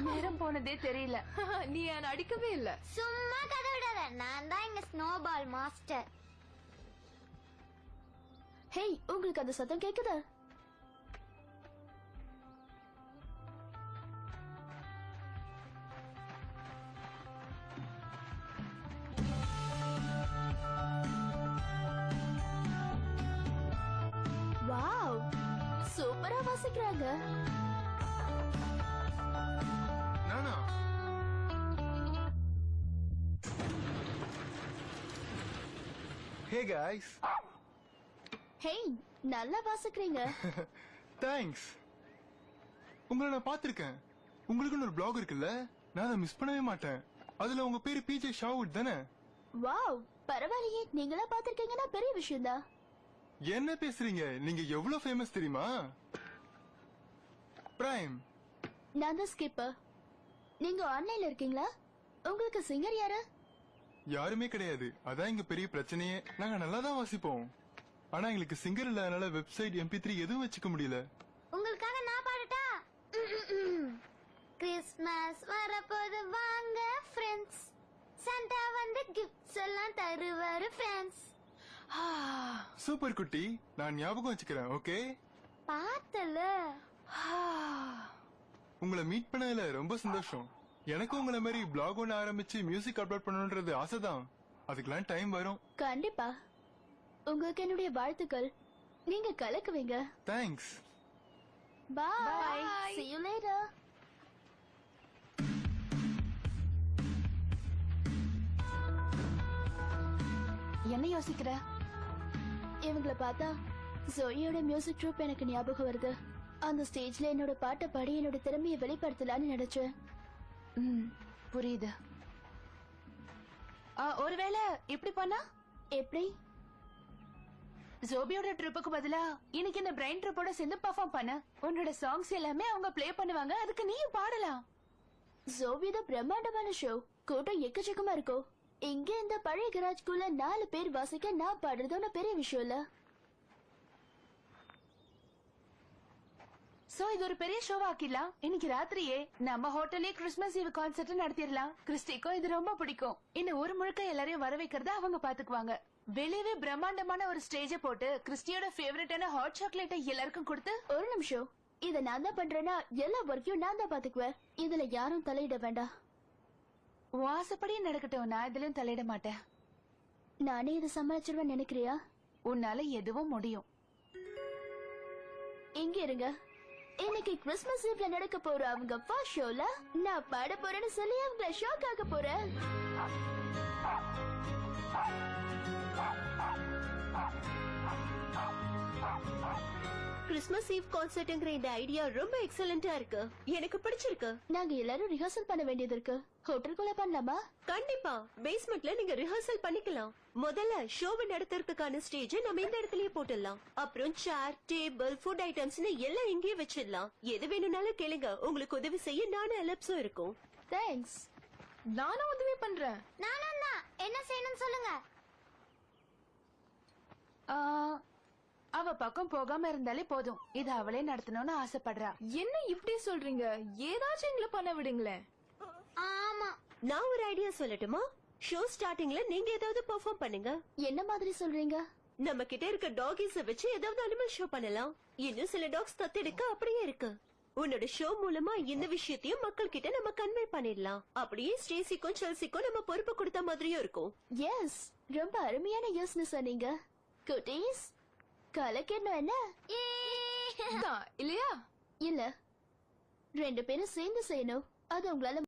நேரம் போனதே தெரியல. நீ என்ன அடிக்கவே இல்ல. சும்மா கதை விடாத, நான் தான் இங்க ஸ்னோபால் மாஸ்டர். ஹேய், உங்களுக்கு அந்த சத்தம் கேக்குதா? வாவ், சூப்பரா வாசிக்கிறாங்க. Hey guys. ஹேய், நல்லா வாசிக்கிறீங்க. Thanks. உங்களை நான் பாத்திருக்கேன். உங்களுக்குன்னு ஒரு blog இருக்குல்ல, நான் அதை மிஸ் பண்ணவே மாட்டேன். அதுல உங்க பேரு PJ ஷாவுட் தானே? வாவ், பரவாயில்லையே, நீங்களா பாத்திருக்கீங்கன்னா பெரிய விஷயம் தான். என்ன பேசுறீங்க? நீங்க எவ்வளவு ஃபேமஸ் தெரியுமா? பிரைம். நான் தான் ஸ்கிப்பர். நீங்க ஆன்லைன்ல இருக்கீங்களா? உங்களுக்கு சிங்கர் யாரு? யாருமே கிடையாது. அதான் இங்க பெரிய பிரச்சனையே. நாங்க நல்லா தான் வாசிப்போம். ஆனா எங்களுக்கு சிங்கர் இல்லாதனால வெப்சைட் MP3 எதுவும் வச்சுக்க முடியல. உங்களுக்காக நான் பாடட்டா? கிறிஸ்மஸ் வரப்போது வாங்க ஃப்ரெண்ட்ஸ், சாண்டா வந்து கிஃப்ட்ஸ் எல்லாம் தருவாரு ஃப்ரெண்ட்ஸ். சூப்பர் குட்டி, நான் ஞாபகம் வச்சுக்கிறேன். ஓகே, பார்த்தல. உங்களை மீட் பண்ணதுல ரொம்ப சந்தோஷம். எனக்கு உங்களை மாதிரி பிளாக் ஒன்று ஆரம்பிச்சு மியூசிக் அப்லோட் பண்ணணும்ன்றது ஆசைதான். அதுக்கெல்லாம் டைம் வரும். கண்டிப்பா. உங்களுக்கு என்னுடைய வாழ்த்துக்கள். நீங்க கலக்குவீங்க. Thanks. Bye. See you later. என்ன யோசிக்கிற? இவங்கள பார்த்தா ஜோயியோட மியூசிக் ட்ரூப் எனக்கு ஞாபகம் வருது. அந்த ஸ்டேஜ்ல என்னோட பாட்டை பாடி என்னோட திறமையை வெளிப்படுத்தலான்னு நினைச்சேன். புரியுது. ஒருவேளை இப்படி பண்ணா எப்படி? ஜோபியோட ட்ரிப்புக்கு பதிலா இன்னைக்கு இந்த பிரைன் ட்ரிப்போட சேர்ந்து பெர்ஃபார்ம் பண்ண. உன்னோட சாங்ஸ் எல்லாமே அவங்க ப்ளே பண்ணுவாங்க. அதுக்கு நீயும் பாடலாம். ஜோபியோட பிரம்மாண்டமான ஷோ, கூட்டம் எக்கச்சக்கமா இருக்கும். இங்க இந்த பழைய கராஜ்குள்ள 4 பேர் வாசிக்க நான் பாடுறது ஒன்னும் பெரிய விஷயம் இல்ல. சோ இது ஒரு பெரிய ஷோவா ஆக்கிடலாம். இன்னைக்கு ராத்திரியே நம்ம ஹோட்டல்லே கிறிஸ்மஸ் ஈவ் கான்சர்ட் நடத்திடலாம். கிறிஸ்டிக்கும் இது ரொம்ப பிடிக்கும். இந்த ஒரு முழுக்க எல்லாரையும் வர வைக்கிறத அவங்க பாத்துக்குவாங்க. வெளியவே பிரம்மாண்டமான ஒரு ஸ்டேஜ போட்டு கிறிஸ்டியோட ஃபேவரட்டான ஹாட் சாக்லேட்டை எல்லாருக்கும் கொடுத்து. ஒரு நிமிஷம், இத நான் தான் பண்றேன்னா எல்லா ஒர்க்கையும் நான் தான் பாத்துக்குவேன். இதுல யாரும் தலையிட வேண்டாம். வாசப்படியே நடக்கட்டும். நான் இதுலயும் தலையிட மாட்டேன். நானே இதை சமாளிச்சிருவேன் நினைக்கிறியா? உன்னால எதுவும் முடியும். இங்க இருங்க. இன்னைக்கு கிறிஸ்மஸ் ஈவ்ல நடக்க போற அவங்க ஃபர்ஸ்ட் ஷோல நான் பாட போறேன்னு சொல்லி அவங்கள ஷாக் ஆக போறேன். கிறிஸ்மஸ் ஈவ் கான்சர்ட்ங்கிற இந்த ஐடியா ரொம்ப எக்ஸலென்ட்டா இருக்கு. எனக்கு பிடிச்சிருக்கு. நாங்க எல்லாரும் ரிஹர்சல் பண்ண வேண்டியது இருக்கு. ஹோட்டலுக்குள்ள பண்ணலாமா? கண்டிப்பா. பேஸ்மெண்ட்ல நீங்க ரிஹர்சல் பண்ணிக்கலாம். முதல்ல ஷோவை நடத்துறதுக்கான ஸ்டேஜ் நம்ம இந்த இடத்துலயே போட்டுடலாம். அப்புறம் சேர், டேபிள், ஃபுட் ஐட்டம்ஸ்னு எல்லாம் இங்கேயே வச்சிடலாம். எது வேணும்னாலும் கேளுங்க. உங்களுக்கு உதவி செய்ய நானும் அலப்ஸும் இருக்கும். தேங்க்ஸ். நானும் உதவி பண்றேன். நானும் தான். என்ன செய்யணும்னு சொல்லுங்க. அவ பக்கம் போகாம இருந்தாலே போதும். இது அவளே நடத்தணும்னு ஆசைப்படுறா. என்ன இப்படி சொல்றீங்க? ஏதாச்சும் எங்களை பண்ண விடுங்களேன். ஆமா, நான் ஒரு ஐடியா சொல்லட்டுமா? ஷோ ஸ்டார்டிங்ல நீங்க ஏதாவது பெர்ஃபார்ம் பண்ணுங்க. என்ன மாதிரி சொல்றீங்க? நம்ம கிட்ட இருக்க டாகிஸ வச்சு ஏதாவது அனிமல் ஷோ பண்ணலாம். இன்னும் சில டாக்ஸ் தத்தெடுக்க அப்படியே இருக்கு. உன்னோட ஷோ மூலமா இந்த விஷயத்தையும் மக்கள் கிட்ட நம்ம கன்வே பண்ணிடலாம். அப்படியே ஸ்டேசிக்கும் செல்சிக்கும் நம்ம பொறுப்பு கொடுத்த மாதிரியும் இருக்கும். எஸ், ரொம்ப அருமையான யோசனை சொன்னீங்க. குட்டீஸ், கலக்கணும் என்ன இல்லையா? இல்ல, 2 பேரும் சேர்ந்து செய்யணும். அது உங்களால